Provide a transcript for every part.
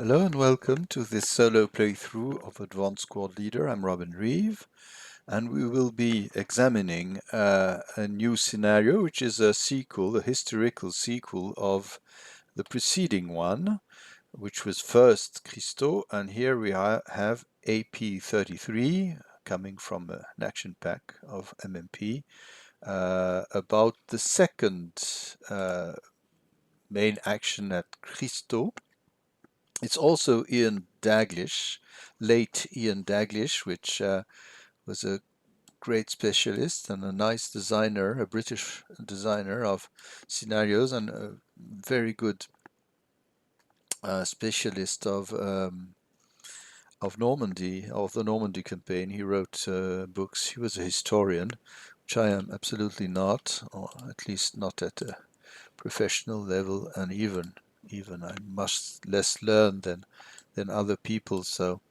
Hello and welcome to this solo playthrough of Advanced Squad Leader. I'm Robin Reeve, and we will be examining a new scenario, which is a sequel, a historical sequel of the preceding one, which was first Cristot, and here we have AP33 coming from an action pack of MMP about the second main action at Cristot. It's also Ian Daglish, late Ian Daglish, which was a great specialist and a nice designer, a British designer of scenarios, and a very good specialist of Normandy, of the Normandy campaign. He wrote books. He was a historian, which I am absolutely not, or at least not at a professional level, and even I much less learn than other people. So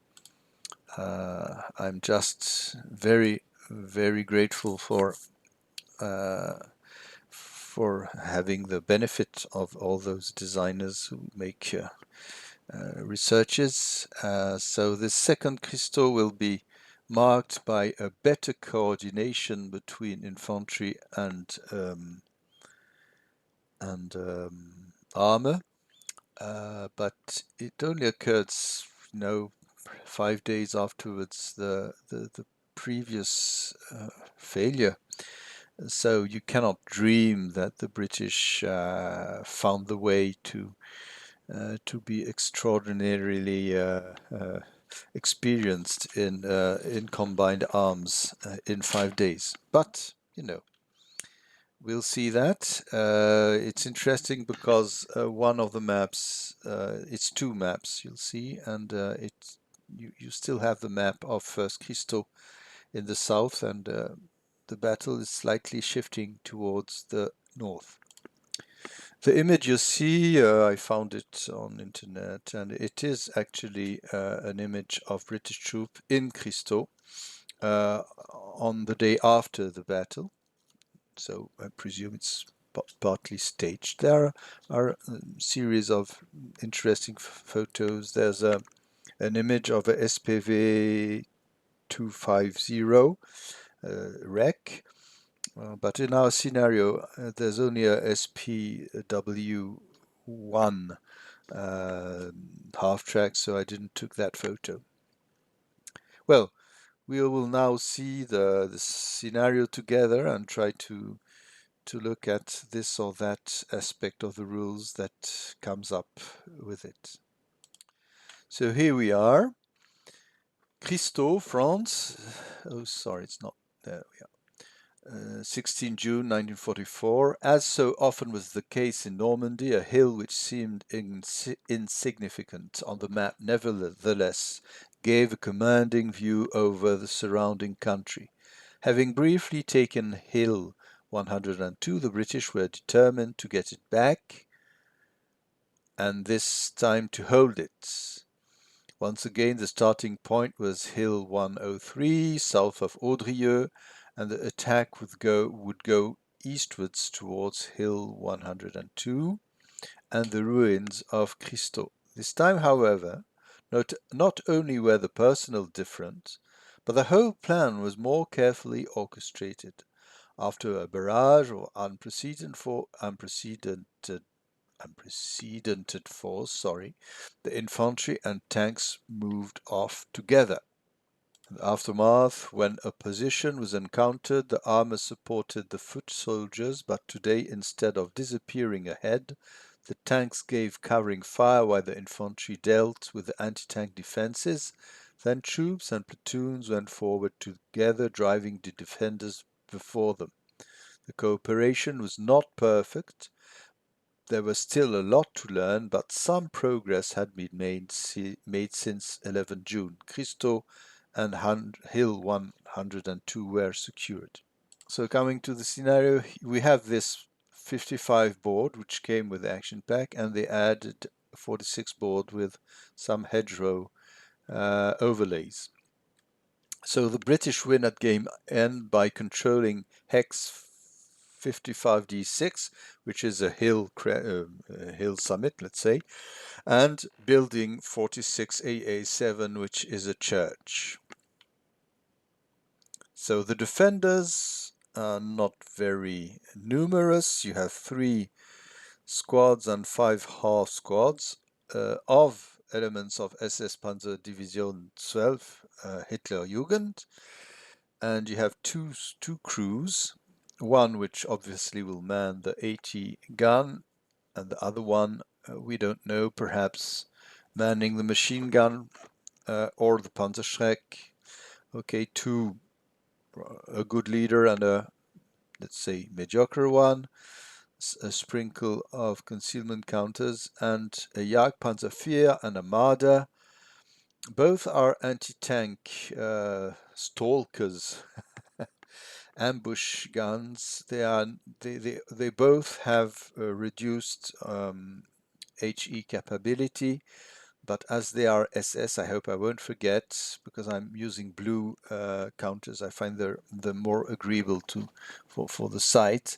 I'm just very, very grateful for having the benefit of all those designers who make researches. So the second Cristot will be marked by a better coordination between infantry and armor, but it only occurred, 5 days afterwards the previous failure. So you cannot dream that the British found the way to be extraordinarily experienced in combined arms in 5 days. But we'll see that. It's interesting because one of the maps, it's two maps you'll see, and you still have the map of First Cristot in the south, and the battle is slightly shifting towards the north. The image you see, I found it on internet, and it is actually an image of British troop in Cristot on the day after the battle. So I presume it's partly staged. There are a series of interesting photos. There's an image of a SPV 250 wreck. But in our scenario, there's only a SPW1 half track, so I didn't took that photo. Well, we will now see the scenario together and try to look at this or that aspect of the rules that comes up with it. So here we are, Cristot, France. Oh, sorry, it's not there. We are. 16 June 1944. As so often was the case in Normandy, a hill which seemed insignificant on the map nevertheless gave a commanding view over the surrounding country. Having briefly taken Hill 102, the British were determined to get it back, and this time to hold it. Once again, the starting point was Hill 103, south of Audrieux, and the attack would go eastwards towards Hill 102 and the ruins of Cristot. This time, however, not only were the personnel different, but the whole plan was more carefully orchestrated. After a barrage of unprecedented force, the infantry and tanks moved off together. In the aftermath, when a position was encountered, the armor supported the foot soldiers, but today, instead of disappearing ahead, the tanks gave covering fire while the infantry dealt with the anti-tank defenses. Then troops and platoons went forward together, driving the defenders before them. The cooperation was not perfect. There was still a lot to learn, but some progress had been made since 11 June. Cristot and Hill 102 were secured. So coming to the scenario, we have this 55 board, which came with the action pack, and they added a 46 board with some hedgerow overlays. So the British win at game end by controlling hex 55D6, which is a hill summit, let's say, and building 46AA7, which is a church. So the defenders are not very numerous. You have 3 squads and 5 half squads of elements of SS Panzer Division 12 Hitlerjugend, and you have two crews, one which obviously will man the 80 gun, and the other one we don't know, perhaps manning the machine gun or the Panzerschreck. Okay, a good leader and a, let's say, mediocre one, a sprinkle of concealment counters, and a Jagdpanzer IV and a Marder. Both are anti-tank stalkers, ambush guns. They both have reduced HE capability, but as they are SS, I hope I won't forget, because I'm using blue counters. I find they're more agreeable for the sight.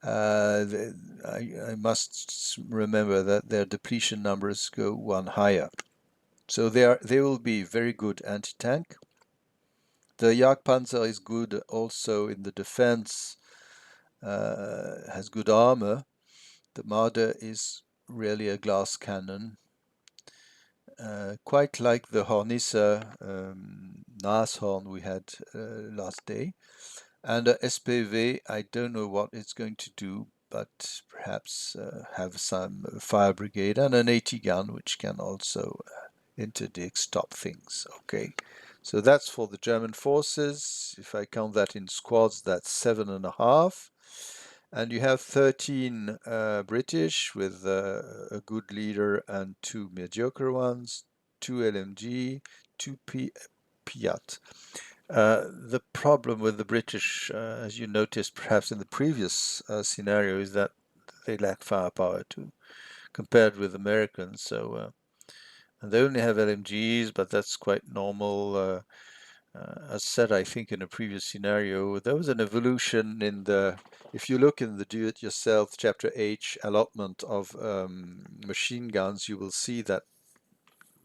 I must remember that their depletion numbers go one higher. So they will be very good anti-tank. The Jagdpanzer is good also in the defense, has good armor. The Marder is really a glass cannon, quite like the Hornisse Nashorn we had last day. And SPV, I don't know what it's going to do, but perhaps have some fire brigade and an 80 gun, which can also interdict, stop things. Okay, so that's for the German forces. If I count that in squads, that's 7.5. And you have 13 British with a good leader and 2 mediocre ones, 2 LMG, 2 Piat. The problem with the British, as you noticed perhaps in the previous scenario, is that they lack firepower too, compared with Americans. So and they only have LMGs, but that's quite normal. As said, I think in a previous scenario, there was an evolution in the, if you look in the do-it-yourself chapter H allotment of machine guns, you will see that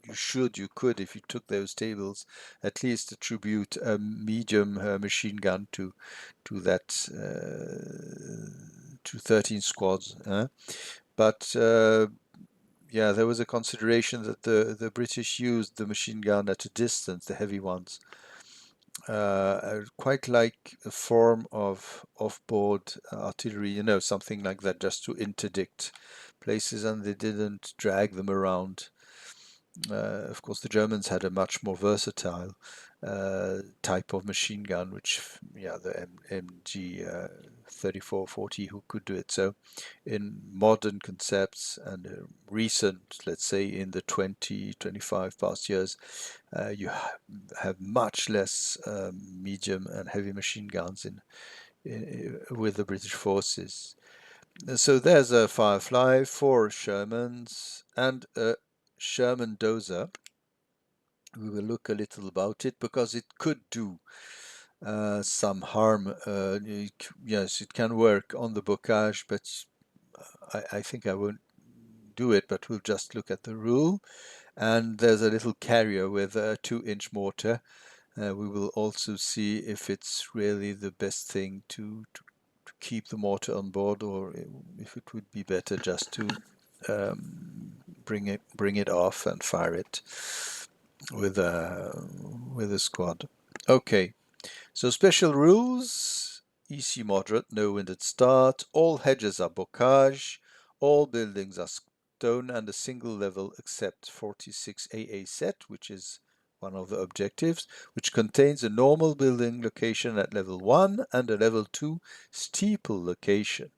you could, if you took those tables, at least attribute a medium machine gun to that, to 13 squads. But yeah, there was a consideration that the British used the machine gun at a distance, the heavy ones, quite like a form of off-board artillery, something like that, just to interdict places, and they didn't drag them around. Of course, the Germans had a much more versatile type of machine gun, which, yeah, the MG 3440, who could do it. So in modern concepts and recent, let's say in the 25 past years, you have much less medium and heavy machine guns with the British forces. So there's a Firefly, 4 Shermans, and a Sherman Dozer. We will look a little about it because it could do some harm. Yes, it can work on the Bocage, but I think I won't do it, but we'll just look at the rule. And there's a little carrier with a 2-inch mortar. We will also see if it's really the best thing to keep the mortar on board, or if it would be better just to bring it off and fire it with a squad. Okay, so special rules: EC moderate, no wind at start. All hedges are bocage. All buildings are stone and a single level except 46AA set, which is one of the objectives, which contains a normal building location at level 1 and a level 2 steeple location.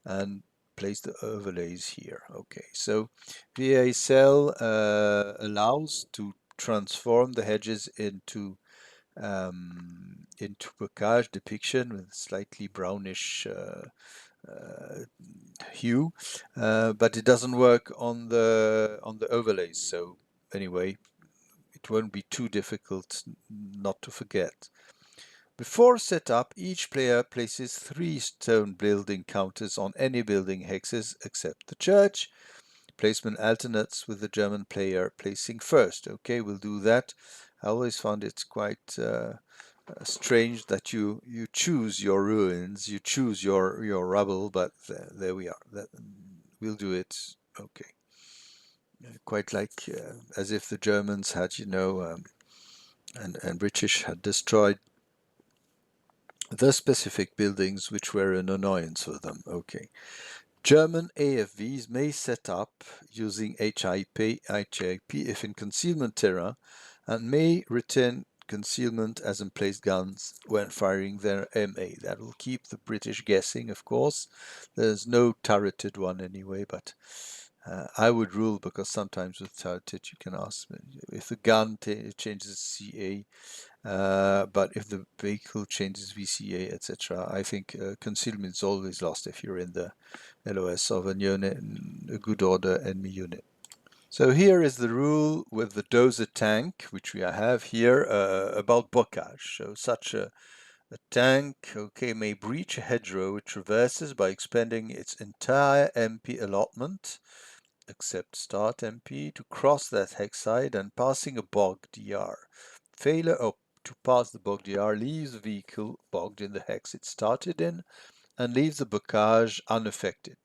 And place the overlays here. Okay, so the ASL allows to transform the hedges into bocage depiction with slightly brownish hue, but it doesn't work on the overlays. So anyway, it won't be too difficult not to forget. Before setup, each player places 3 stone building counters on any building hexes except the church. Placement alternates with the German player placing first. Okay, we'll do that. I always found it quite strange that you choose your ruins, you choose your rubble, but there we are. We'll do it. Okay. Quite like as if the Germans had, and British had destroyed the specific buildings which were an annoyance for them. Okay. German AFVs may set up using HIP if in concealment terrain and may retain concealment as emplaced guns when firing their MA. That will keep the British guessing, of course. There's no turreted one anyway, but I would rule, because sometimes with turreted you can ask if the gun changes CA, but if the vehicle changes VCA, etc. I think concealment is always lost if you're in the LOS of a unit, a good order enemy unit. So here is the rule with the Dozer tank, which we have here, about Bocage. So such a tank, okay, may breach a hedgerow it traverses by expending its entire MP allotment, except start MP, to cross that hex side and passing a bog DR. Failure to pass the bog DR leaves the vehicle bogged in the hex it started in and leaves the bocage unaffected.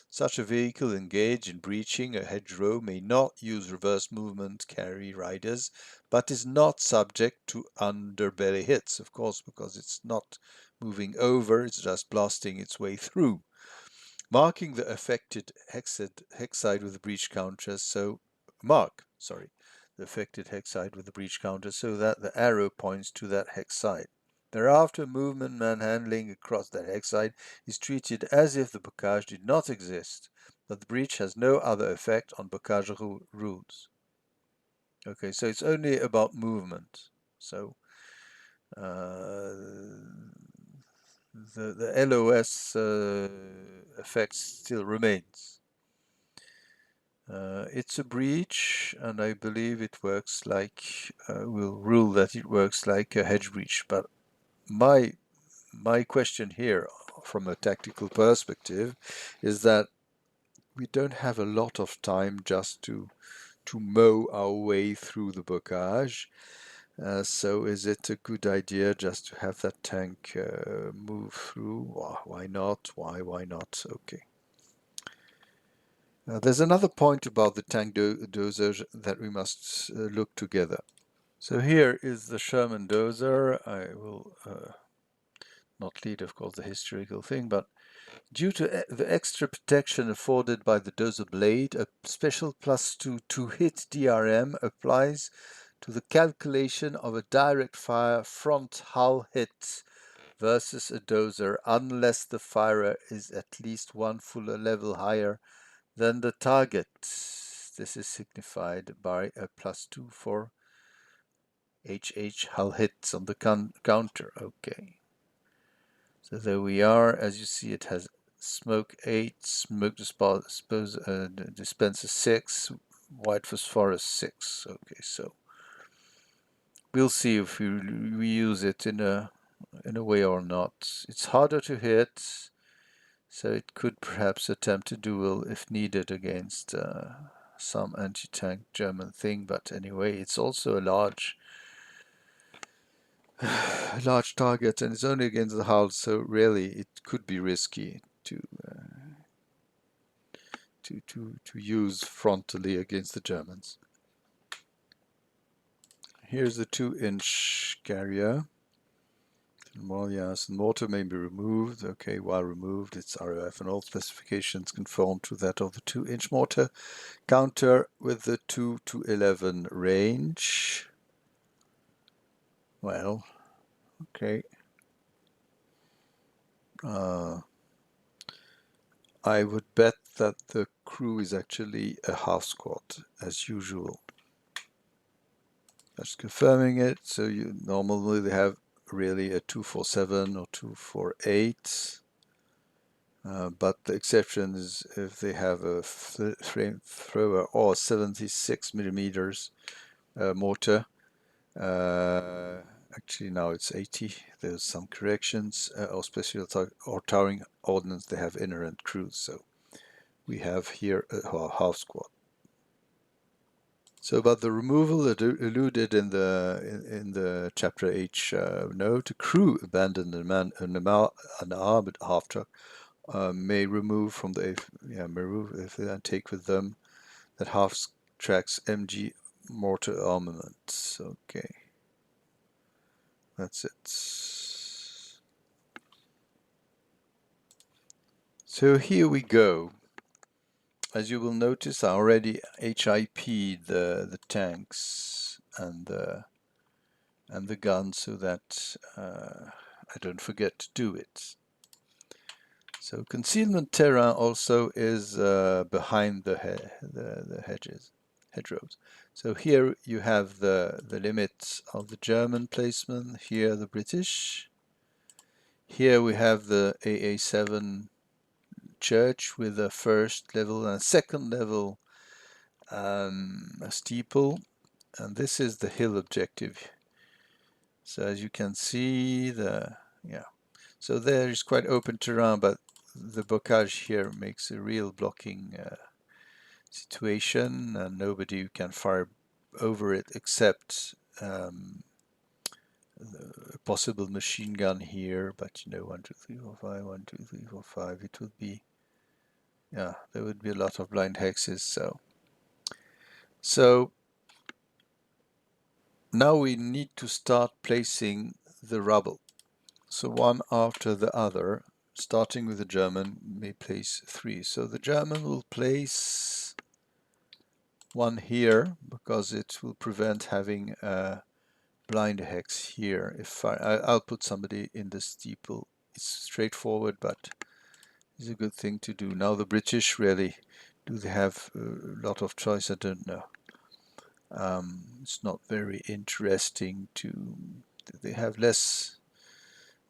Such a vehicle engaged in breaching a hedgerow may not use reverse movement carry riders, but is not subject to underbelly hits, of course, because it's not moving over, it's just blasting its way through. Marking the affected hex side with the breach counter, the affected hex side with the breach counter so that the arrow points to that hex side. Thereafter, movement manhandling across that hex side is treated as if the bocage did not exist, but the breach has no other effect on bocage rules. Okay, so it's only about movement. So the LOS effect still remains. It's a breach, and I believe it works like, we'll rule that it works like a hedge breach, but my question here from a tactical perspective is that we don't have a lot of time just to mow our way through the bocage. So is it a good idea just to have that tank move through? Why not? Why not? Okay. There's another point about the tank dozer that we must look together. So here is the Sherman dozer. I will not lead, of course, the historical thing, but due to the extra protection afforded by the dozer blade, a special +2 to hit DRM applies to the calculation of a direct fire front hull hit versus a dozer unless the firer is at least one full level higher than the target. This is signified by a +2 for HH hull hits on the counter. Okay. So there we are. As you see, it has smoke 8, smoke dispenser 6, white phosphorus 6. Okay, so we'll see if we use it in a way or not. It's harder to hit, so it could perhaps attempt a duel if needed against some anti-tank German thing. But anyway, it's also a large target, and it's only against the hull, so really it could be risky to use frontally against the Germans. Here's the 2-inch carrier. Well, yes, mortar may be removed. Okay, while removed, its ROF and all specifications conform to that of the 2-inch mortar. Counter with the 2 to 11 range. Well, okay. I would bet that the crew is actually a half squad, as usual. Just confirming it. So you normally they have really a 247 or 248. But the exception is if they have a frame thrower or 76 millimeters mortar. Actually, now it's 80. There's some corrections. Or special or towering ordnance, they have inherent crews. So we have here a half squad. So about the removal alluded in the chapter H note, a crew abandoned an armored half truck may remove from the remove if they take with them that half track's MG mortar armament. Okay, that's it. So here we go. As you will notice, I already HIP'd the tanks and the gun so that I don't forget to do it. So concealment terrain also is behind the hedgerows. So here you have the limits of the German placement, here the British. Here we have the AA7 church with a first level and second level steeple, and this is the hill objective. So as you can see, so there is quite open terrain, but the bocage here makes a real blocking situation, and nobody can fire over it except a possible machine gun here. But you know, 1, 2, 3, 4, 5, 1, 2, 3, 4, 5. It would be, there would be a lot of blind hexes. So now we need to start placing the rubble. So one after the other, starting with the German, may place 3. So the German will place one here because it will prevent having a blind hex here. If I'll put somebody in the steeple. It's straightforward, but it's a good thing to do. Now the British really, do they have a lot of choice? I don't know. It's not very interesting to, they have less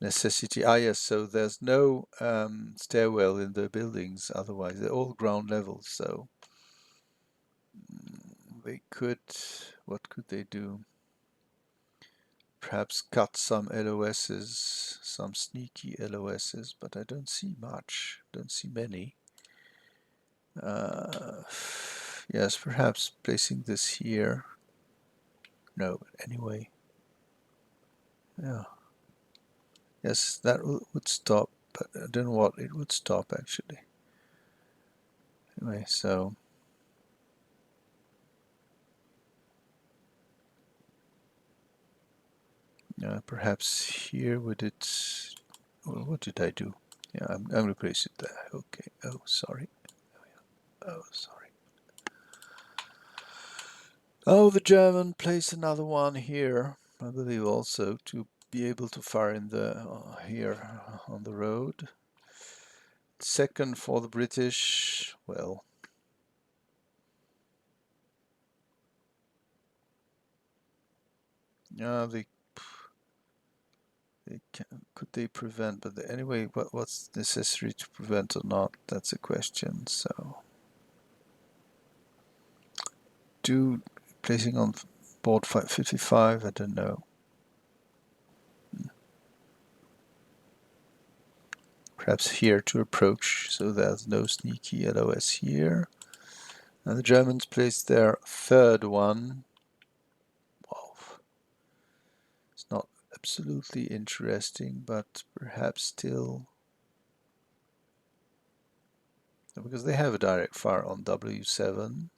necessity. Yes, so there's no stairwell in the buildings, otherwise they're all ground level. So they could, what could they do? Perhaps cut some LOSs, some sneaky LOSs, but I don't see much, don't see many. Yes, perhaps placing this here. No, but anyway. Yeah. Yes, that would stop, but I don't know what it would stop actually. Anyway, so perhaps here would it, well, what did I do? Yeah, I'm going to place it there. Okay. Oh, sorry. Oh, sorry. Oh, the German placed another one here, I believe also to be able to fire in the here on the road. Second for the British, well, yeah, could they prevent? But anyway, what's necessary to prevent or not? That's a question. So, placing on board 55? I don't know. Perhaps here to approach, so there's no sneaky LOS here. And the Germans placed their third one. Wow, it's not absolutely interesting, but perhaps still, because they have a direct fire on W7.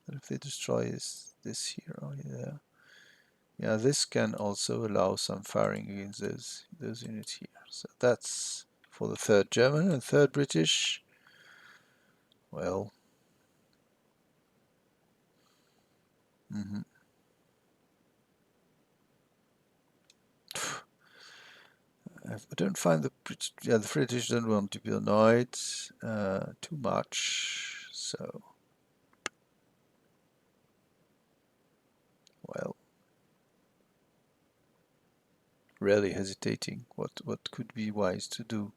But if they destroy this here, oh yeah, yeah, this can also allow some firing against those units here. So that's for the third German and third British. Well, I don't find the British don't want to be annoyed too much. So, well, really hesitating. What could be wise to do?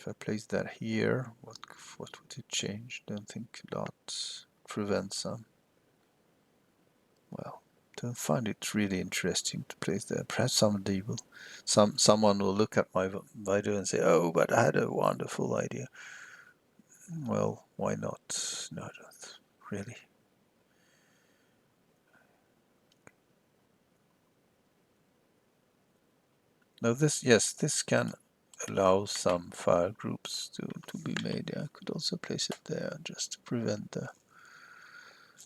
If I place that here, what would it change? Don't think a lot. Prevent some. Well, don't find it really interesting to place there. Perhaps someone will look at my video and say, "Oh, but I had a wonderful idea." Well, why not? No, not really. Now this can allow some file groups to be made. I could also place it there just to prevent the...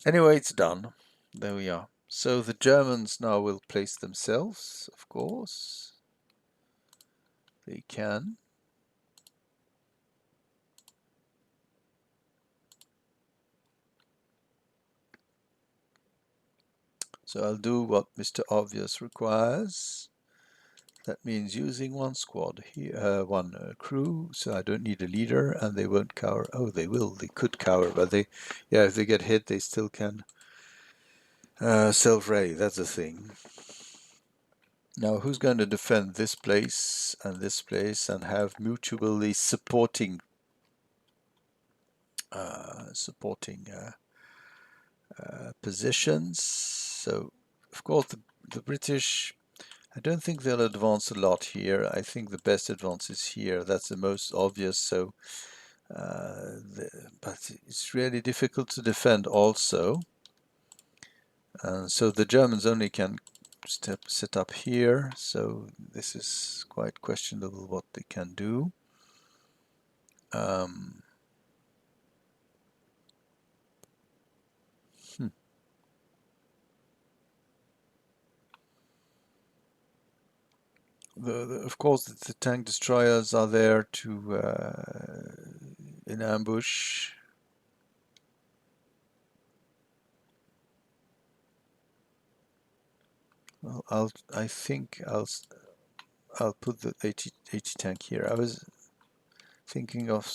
Anyway, it's done. There we are. So the Germans now will place themselves, of course. They can. So I'll do what Mr. Obvious requires. That means using one squad here, one crew, so I don't need a leader, and they won't cower. Oh, they will. They could cower, but yeah, if they get hit, they still can self-ray. That's the thing. Now, who's going to defend this place and have mutually supporting positions? So, of course, the British, I don't think they'll advance a lot here. I think the best advance is here. That's the most obvious. So, but it's really difficult to defend also. So the Germans only can set up here. So this is quite questionable what they can do. Of course, the tank destroyers are there to in ambush. Well, I think I'll put the 80 tank here. I was thinking of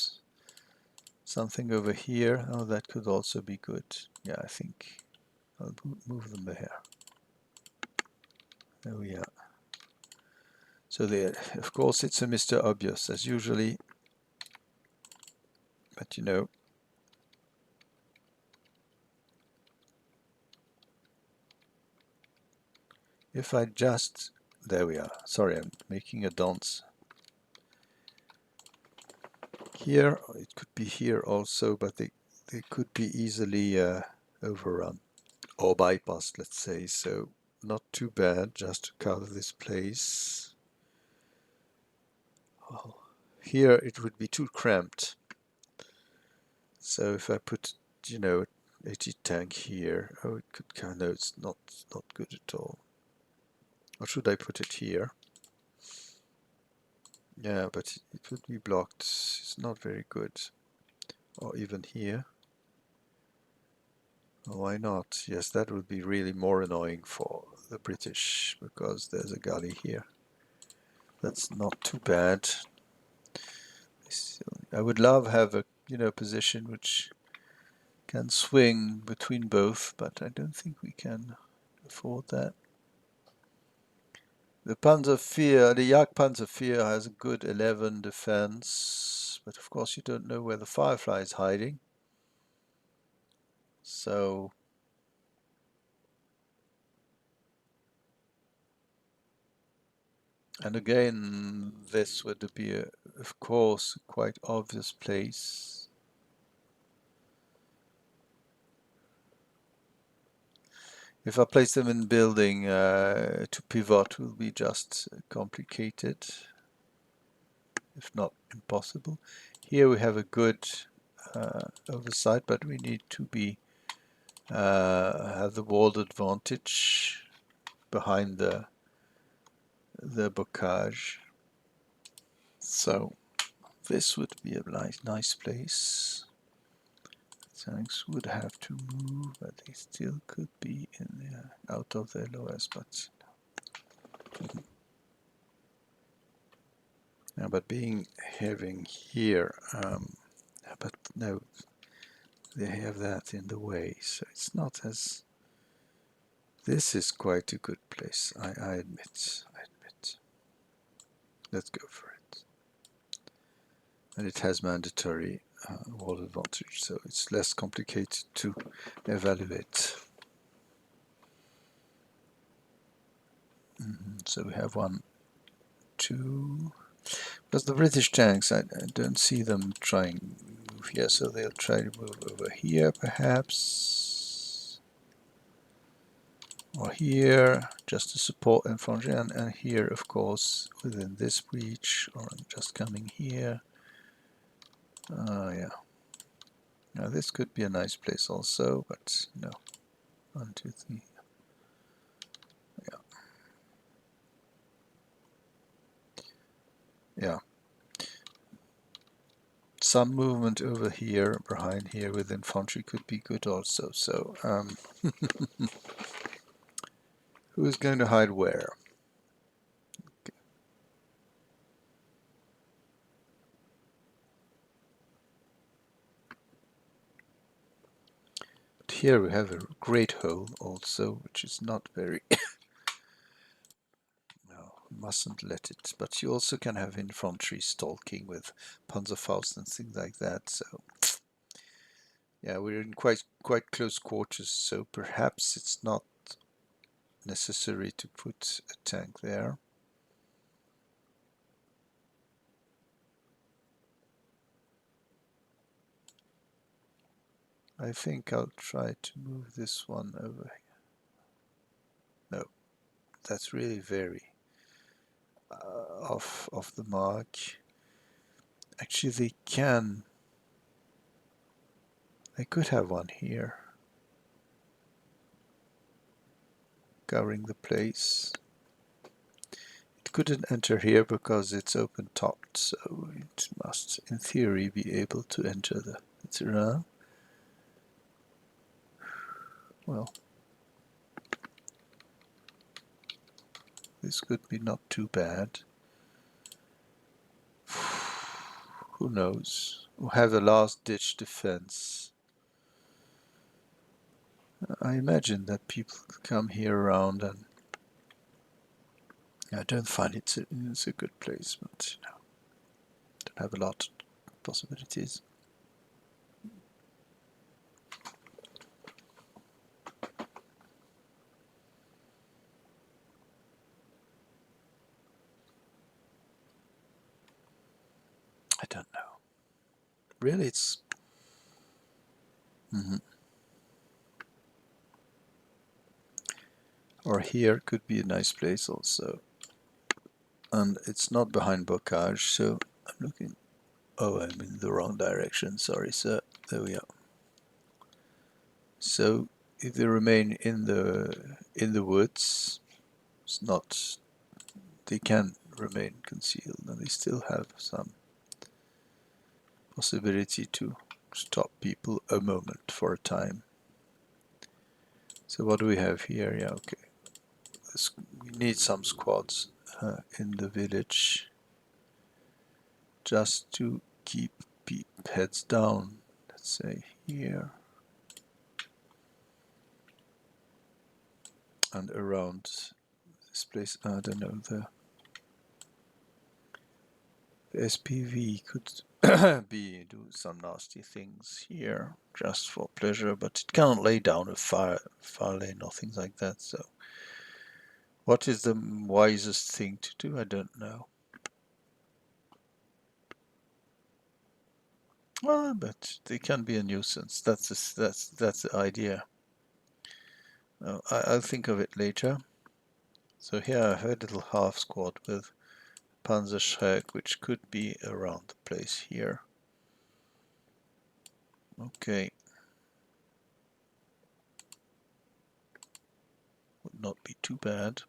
something over here. Oh, that could also be good. Yeah, I think I'll move them there. There we are. So there, of course, it's a Mr. Obvious as usually, but you know. If I just, there we are. Sorry, I'm making a dance. Here, it could be here also, but they could be easily overrun or bypassed, let's say. So not too bad, just to cover this place. Oh, here it would be too cramped. So if I put, you know, 80 tank here, oh, it could kind of, it's not good at all. Or should I put it here? Yeah, but it would be blocked. It's not very good. Or even here. Why not? Yes, that would be really more annoying for the British because there's a gully here. That's not too bad. I would love have a position which can swing between both, but I don't think we can afford that. The Panzervier, the Jagdpanzervier has a good 11 defense, but of course you don't know where the Firefly is hiding. So and again, this would be, of course, a quite obvious place. If I place them in building, to pivot will be just complicated, if not impossible. Here we have a good oversight, but we need to be have the walled advantage behind the bocage. So this would be a nice place. Tanks would have to move, but they still could be in out of their lower spots. Yeah, but having here, but no, they have that in the way, so it's not as. This is quite a good place, I admit. Let's go for it. and it has mandatory wall advantage, so it's less complicated to evaluate. So we have 1, 2. Because the British tanks, I don't see them trying to move here, so they'll try to move over here, perhaps, or here, just to support infantry, and here, of course, within this breach, or just coming here. Yeah. Now this could be a nice place also, but no. 1, 2, 3. Yeah. Yeah. Some movement over here, behind here with infantry could be good also. So, who is going to hide where? Okay. But here we have a great hole also, which is not very... No, mustn't let it. But you also can have infantry stalking with Panzerfaust and things like that. So, yeah, we're in quite close quarters, so perhaps it's not necessary to put a tank there. I think I'll try to move this one over here. No, that's really very off the mark. Actually, they could have one here, covering the place. It couldn't enter here because it's open topped, so it must, in theory, be able to enter the terrain. Well, this could be not too bad. Who knows? We'll have a last-ditch defense. I imagine that people come here around, and I don't find it's a good place, but you know, don't have a lot of possibilities. I don't know. Really, it's... Or here could be a nice place also. And it's not behind Bocage, so I'm looking... Oh, I'm in the wrong direction. Sorry, sir. There we are. So if they remain in the woods, it's not... They can remain concealed, and they still have some possibility to stop people a moment for a time. So what do we have here? Yeah, okay. We need some squads in the village just to keep heads down. Let's say here and around this place. I don't know, the SPV could do some nasty things here just for pleasure, but it can't lay down a fire lane or things like that. So what is the wisest thing to do? I don't know. Well, but they can be a nuisance. That's the idea. I'll think of it later. So here I have a little half squad with Panzerschreck, which could be around the place here. Okay. Would not be too bad.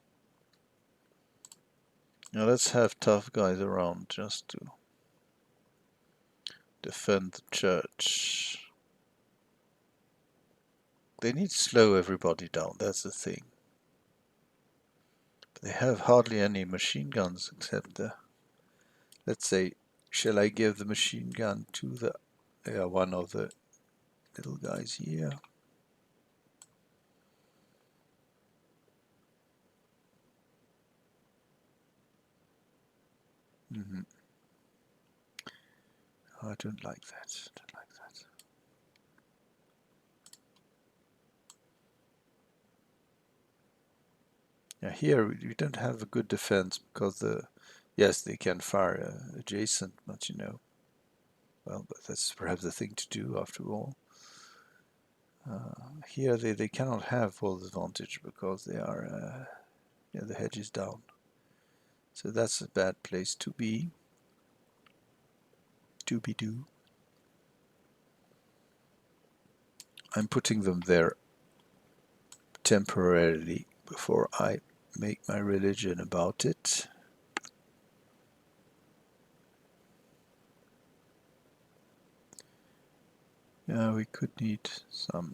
Now let's have tough guys around just to defend the church. They need to slow everybody down, that's the thing. They have hardly any machine guns except the... Let's say, shall I give the machine gun to the one of the little guys here? I don't like that. Don't like that. Yeah, here we don't have a good defense because yes, they can fire adjacent, but you know, well, but that's perhaps the thing to do after all. Here they cannot have full advantage because they are, yeah, the hedge is down. So that's a bad place to be. Do. I'm putting them there temporarily before I make my religion about it. Yeah, we could need some.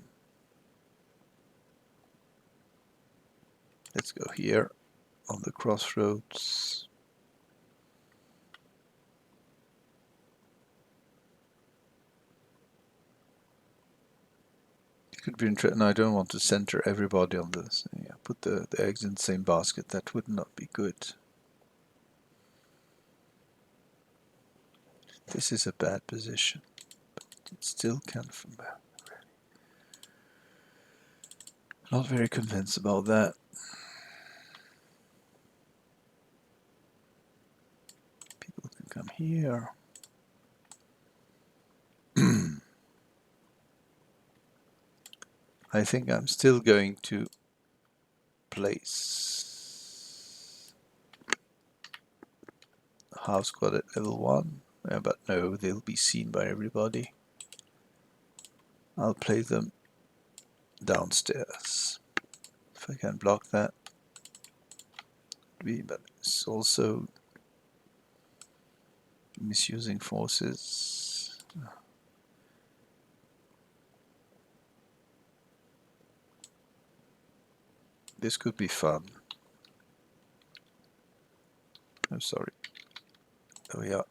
Let's go here on the crossroads. It could be interesting. I don't want to center everybody on this. Yeah, put the eggs in the same basket. That would not be good. This is a bad position, but it still can. Not very convinced about that. People can come here. I think I'm still going to place a house squad at level 1. But no, they'll be seen by everybody. I'll play them downstairs. If I can block that. But it's also misusing forces. This could be fun. I'm sorry. There we are.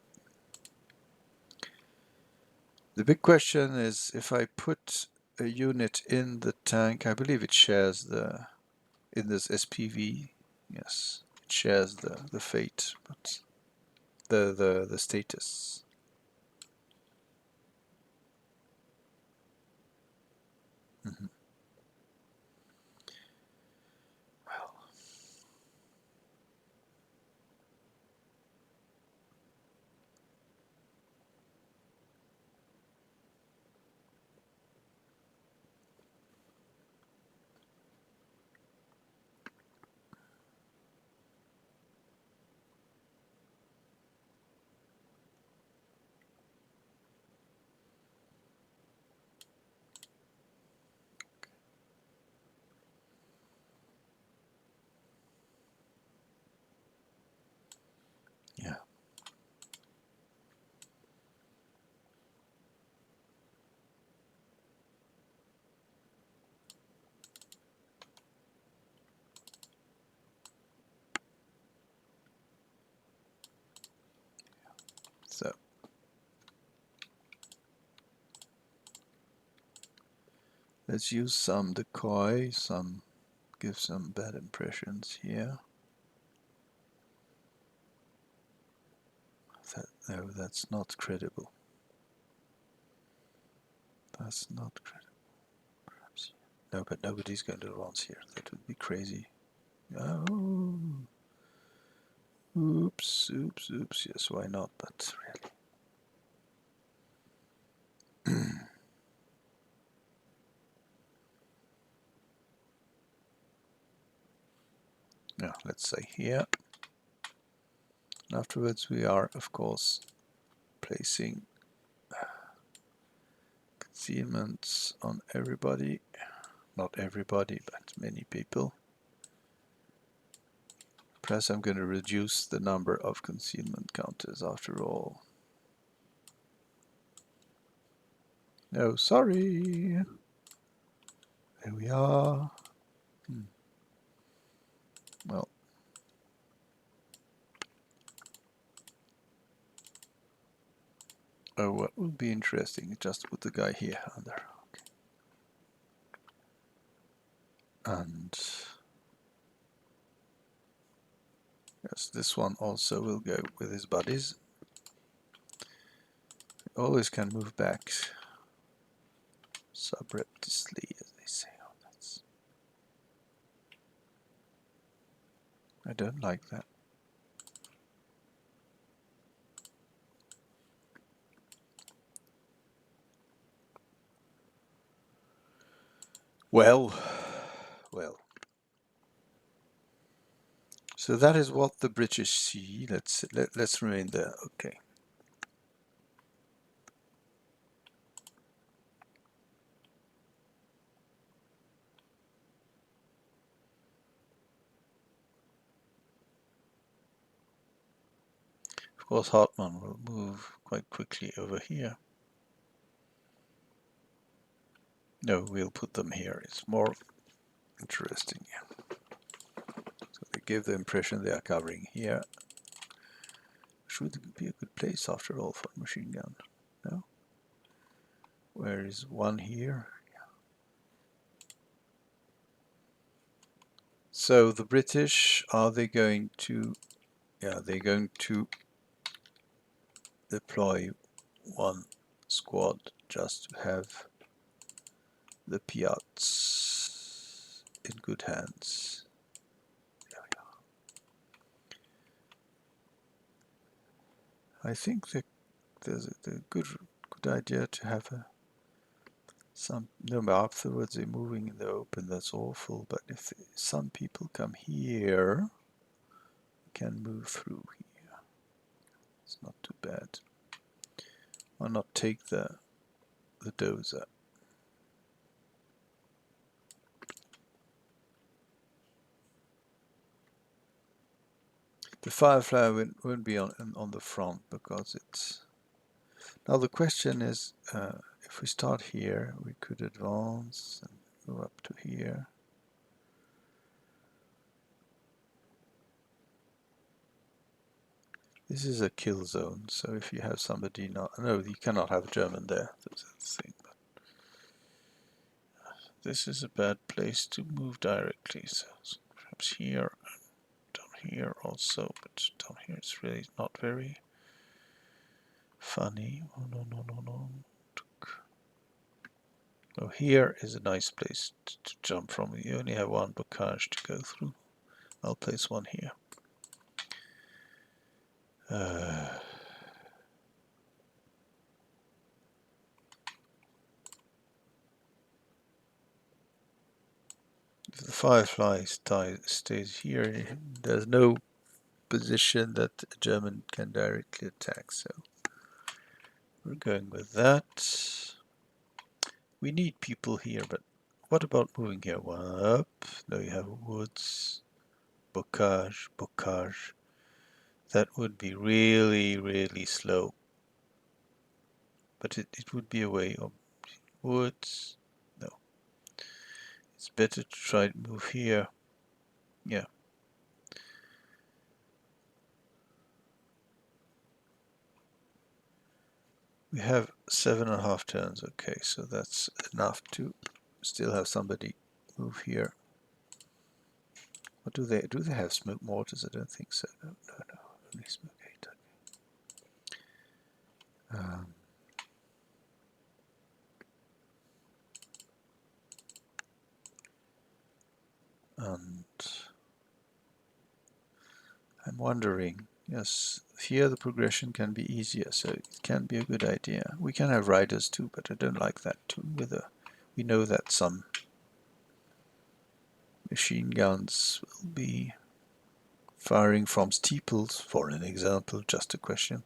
The big question is if I put a unit in the tank, I believe it shares in this SPV, yes, it shares the fate, but the status. Mm-hmm. Well, yeah. So let's use some decoy, give some bad impressions here. No, that's not credible. That's not credible. Perhaps. No, but nobody's going to advance here. That would be crazy. Oh. Oops. Yes, why not? But really. Yeah, let's say here. And afterwards we are, of course, placing concealments on everybody. Not everybody, but many people. Perhaps I'm going to reduce the number of concealment counters after all. No, sorry. There we are. Well. Oh, what would be interesting, just put the guy here under. Okay. And yes, this one also will go with his buddies. always can move back subreptitiously, as they say. Oh, I don't like that. Well. So that is what the British see. Let's remain there. Okay. Of course, Hartmann will move quite quickly over here. No, we'll put them here. It's more interesting. So they give the impression they are covering here. Should be a good place after all for a machine gun. No? Where is one here? So the British, are they going to, yeah, they're going to deploy one squad just to have the Piats in good hands. There we are. I think that there's a good idea to have no, afterwards they're moving in the open, that's awful, but if some people come here, can move through here. It's not too bad. Why not take the Dozer? The Firefly won't be on the front because it's... Now the question is, if we start here, we could advance and go up to here. This is a kill zone, so if you have somebody not... No, you cannot have a German there, that's the thing. But this is a bad place to move directly, so perhaps here and down here also, but down here it's really not very funny. Oh, no. Oh, here is a nice place to jump from. You only have one Bocage to go through. I'll place one here. If the Firefly stays here, there's no position that the German can directly attack, so we're going with that. We need people here, but what about moving here? One up. Now you have woods. Bocage. That would be really slow. But it would be a way of woods. No. It's better to try to move here. Yeah. We have 7.5 turns. Okay, so that's enough to still have somebody move here. What do they have smoke mortars? I don't think so. No. Only smoke 8. And I'm wondering, yes, here the progression can be easier, so it can be a good idea. We can have riders too, but I don't like that too. We know that some machine guns will be firing from steeples, for an example, just a question.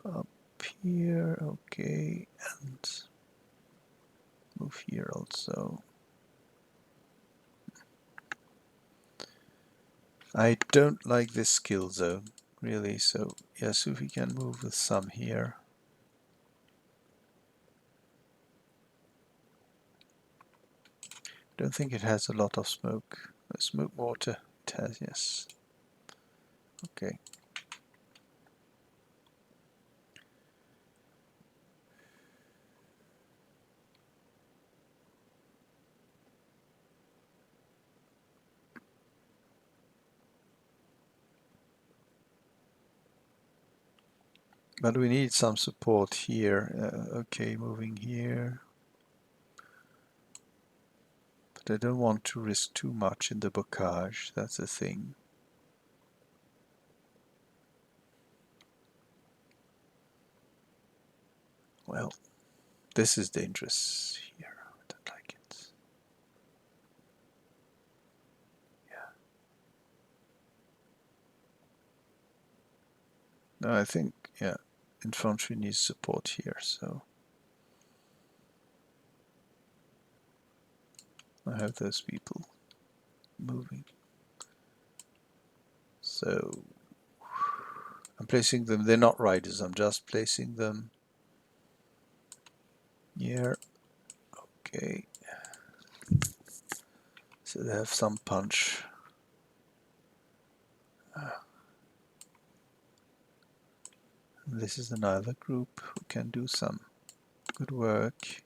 Up here, okay, and move here also. I don't like this skill zone, really, so yes, if we can move with some here. Don't think it has a lot of smoke. Smoke mortar, it has, yes. Okay. But we need some support here. Okay, moving here. But I don't want to risk too much in the bocage. That's the thing. Well, this is dangerous here. I don't like it. Yeah. No, I think, yeah, infantry needs support here, so I have those people moving. So I'm placing them, they're not riders, I'm just placing them here. Okay. So they have some punch. This is another group who can do some good work.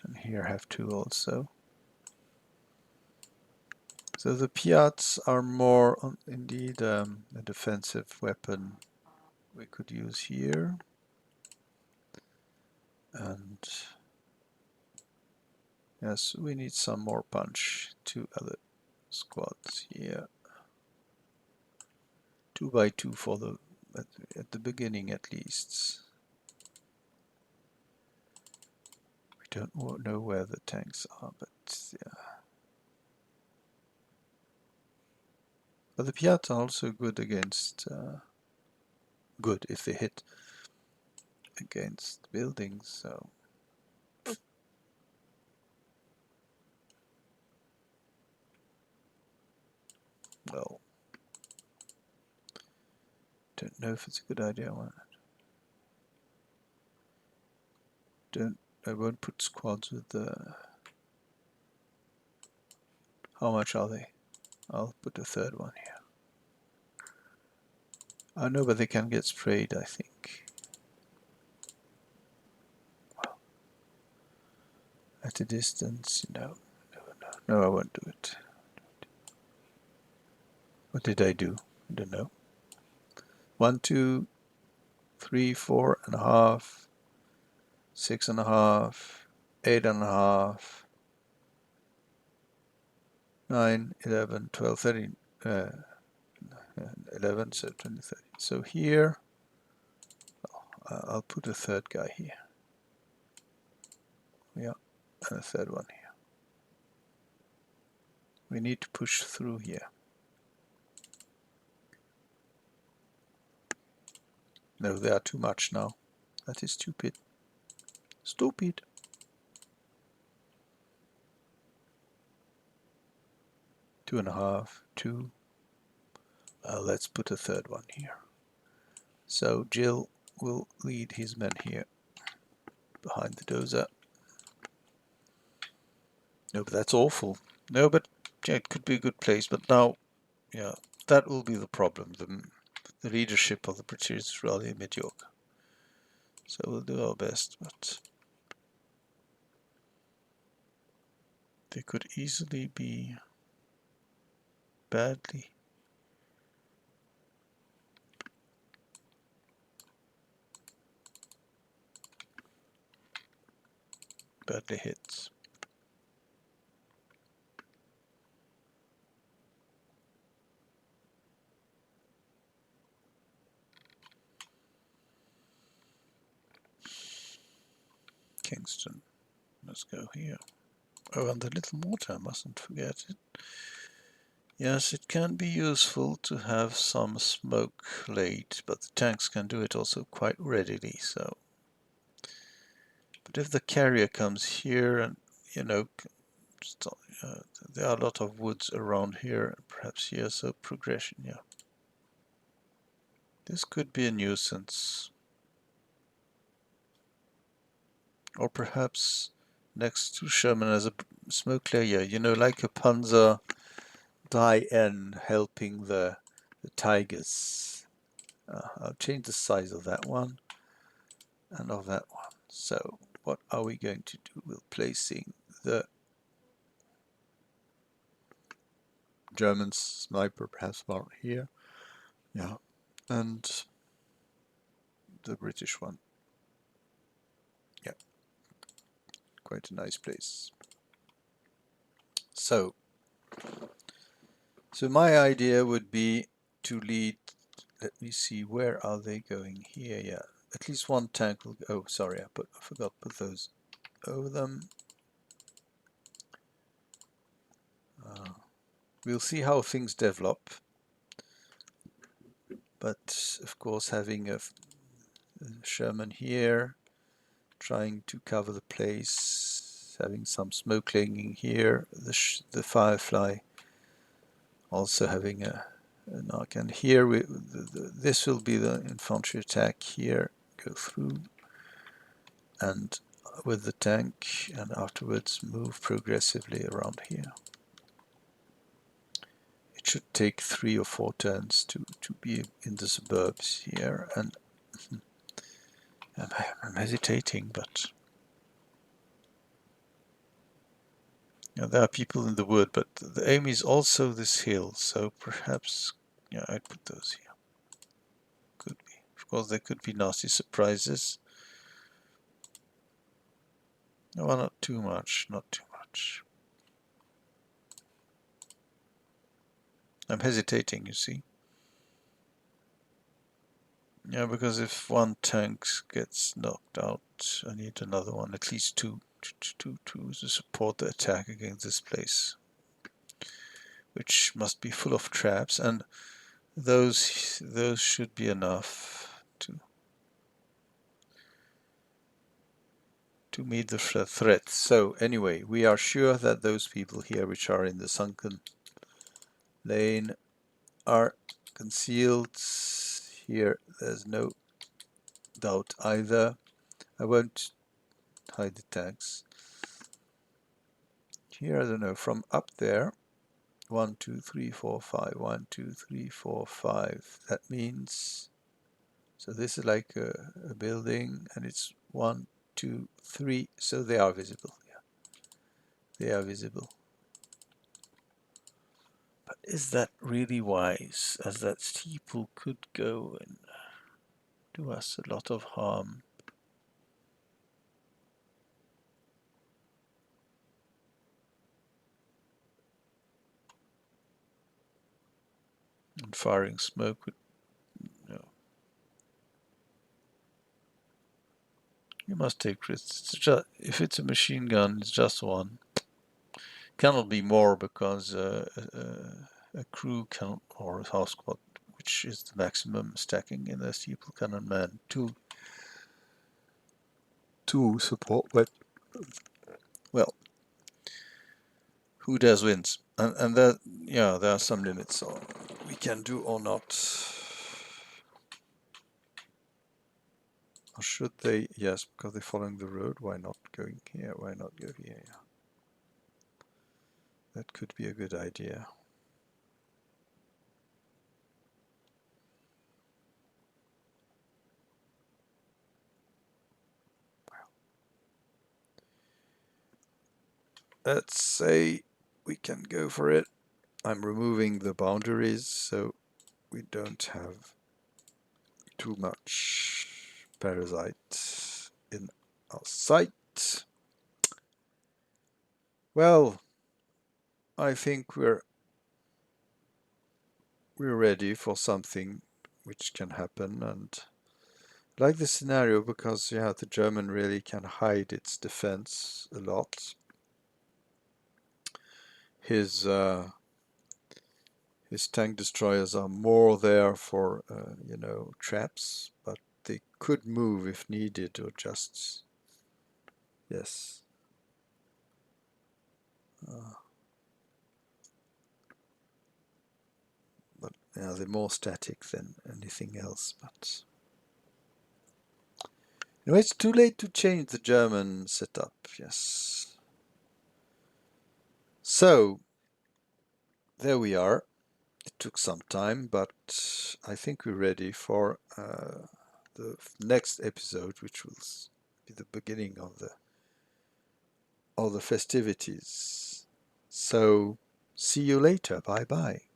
And here I have two also. So the Piats are more indeed a defensive weapon we could use here. And yes, we need some more punch. Two other squads here. 2 by 2 for the at the beginning at least. We don't know where the tanks are, but yeah. But the Piats are also good against good if they hit against buildings. So well, don't know if it's a good idea or not. I won't put squads with the. How much are they? I'll put a third one here. I know, but they can get sprayed, I think. Well, at a distance, no, I won't do it. What did I do? I don't know. 1, 2, 3, 4.5, 6.5, 8.5, 9, 11, 12, 13, 11, so 20, 30. So here, I'll put a third guy here. Yeah, and a third one here. We need to push through here. No, they are too much now. That is stupid. Stupid. Two and a half, two. Let's put a third one here. So Jill will lead his men here behind the dozer. No, but that's awful. No, but yeah, it could be a good place. But now, yeah, that will be the problem. The leadership of the British is rather mediocre. So we'll do our best, but they could easily be badly hit. Kingston. Let's go here. Oh, and the little mortar, I mustn't forget it. Yes, it can be useful to have some smoke laid, but the tanks can do it also quite readily, so. But if the carrier comes here and, you know, there are a lot of woods around here, perhaps here, so progression, yeah. This could be a nuisance. Or perhaps next to Sherman as a smoke layer, you know, like a Panzer Die-N helping the Tigers. I'll change the size of that one and of that one. So what are we going to do? We're placing the German sniper perhaps about here. Yeah, and the British one. Yeah, quite a nice place. So my idea would be to lead, let me see, where are they going? Here, yeah. At least one tank will go. Oh, sorry, I forgot to put those over them. We'll see how things develop. But of course, having a Sherman here, trying to cover the place, having some smoke clinging here, the Firefly also having an arc, and here this will be the infantry attack here, go through, and with the tank, and afterwards move progressively around here. It should take 3 or 4 turns to be in the suburbs here, and I'm hesitating, but you know, there are people in the wood, but the aim is also this hill, so perhaps, yeah, I'd put those here. Could be. Of course, there could be nasty surprises. No, not too much, not too much. I'm hesitating, you see. Yeah, because if one tank gets knocked out, I need another one, at least two to support the attack against this place, which must be full of traps, and those should be enough to meet the threat. So anyway, we are sure that those people here which are in the sunken lane are concealed. Here there's no doubt either. I won't hide the tanks. Here, I don't know, from up there, 1, 2, 3, 4, 5, 1, 2, 3, 4, 5. That means, so this is like a building, and it's 1, 2, 3, so they are visible. Yeah, they are visible. But is that really wise, as that steeple could go and do us a lot of harm? And firing smoke would, no. You must take risks. It's just, if it's a machine gun, it's just one. Cannot be more, because a crew can, or a house squad, which is the maximum stacking in a steeple cannon man, to support. But well, who does wins, and that, yeah, there are some limits on we can do or not. Or should they? Yes, because they're following the road. Why not going here? Why not go here? Yeah. That could be a good idea. Let's say we can go for it. I'm removing the boundaries so we don't have too much parasite in our sight. Well, I think we're ready for something which can happen, and I like this scenario because, yeah, the German really can hide its defense a lot. His tank destroyers are more there for you know, traps, but they could move if needed, or just, yes. But yeah, they're more static than anything else. But anyway, it's too late to change the German setup. Yes. So there we are. It took some time, but I think we're ready for the next episode, which will be the beginning of the festivities. So see you later. Bye bye.